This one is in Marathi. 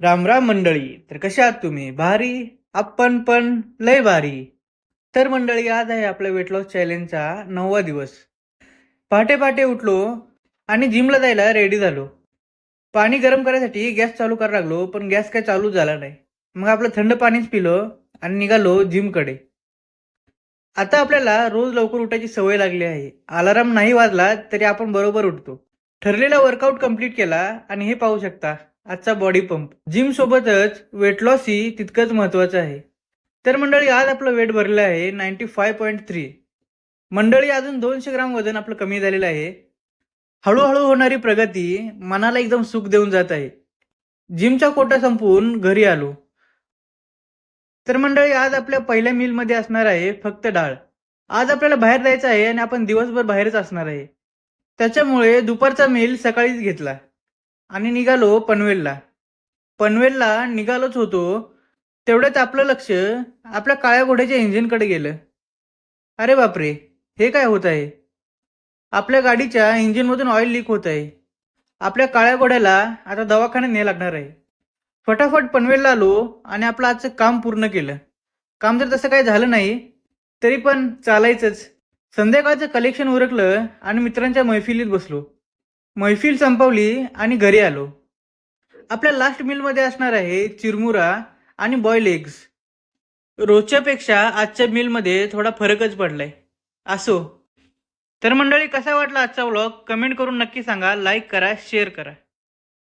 राम राम मंडळी. तर कशा आहात तुम्ही? भारी. आपण पण लय भारी. तर मंडळी, आज आहे आपल्या वेट लॉस चॅलेंजचा 9वा दिवस. पहाटे पहाटे उठलो आणि जिमला जायला रेडी झालो. पाणी गरम करायसाठी गॅस चालू करायला लागलो, पण गॅस काय चालू झाला नाही. मग आपलं थंड पाणीच पिलं आणि निघालो जिमकडे. आता आपल्याला रोज लवकर उठायची सवय लागली आहे. अलार्म नाही वाजला तरी आपण बरोबर उठतो. ठरलेला वर्कआउट कंप्लीट केला आणि हे पाहू शकता, आजचा बॉडी पंप. जिम सोबतच वेट लॉस ही तितकंच महत्वाचं आहे. तर मंडळी, आज आपलं वेट भरलेलं आहे 95.3. मंडळी, अजून 200 ग्राम वजन आपलं कमी झालेलं आहे. हळूहळू होणारी प्रगती मनाला एकदम सुख देऊन जात आहे. जिमचा कोटा संपवून घरी आलो. तर मंडळी, आज आपल्या पहिल्या मीलमध्ये असणार आहे फक्त डाळ. आज आपल्याला बाहेर जायचं आहे आणि आपण दिवसभर बाहेरच असणार आहे. त्याच्यामुळे दुपारचा मील सकाळीच घेतला आणि निघालो पनवेलला. पनवेलला निघालोच होतो, तेवढ्यात आपलं लक्ष आपल्या काळ्या घोड्याच्या इंजिनकडे गेलं. अरे बापरे, हे काय होत आहे? आपल्या गाडीच्या इंजिनमधून ऑइल लीक होत आहे. आपल्या काळ्या घोड्याला आता दवाखान्यात न्यायला लागणार आहे. फटाफट पनवेलला आलो आणि आपलं आजचं काम पूर्ण केलं. काम जर तसं काही झालं नाही तरी पण चालायचंच. संध्याकाळचं कलेक्शन उरकलं आणि मित्रांच्या मैफिलीत बसलो. मैफिल संपवली आणि घरी आलो. आपल्या लास्ट मीलमध्ये असणार आहे चिरमुरा आणि बॉईल एग्स. रोजच्यापेक्षा आजच्या मीलमध्ये थोडा फरकच पडलाय. असो. तर मंडळी, कसा वाटला आजचा व्लॉग कमेंट करून नक्की सांगा. लाईक करा, शेअर करा.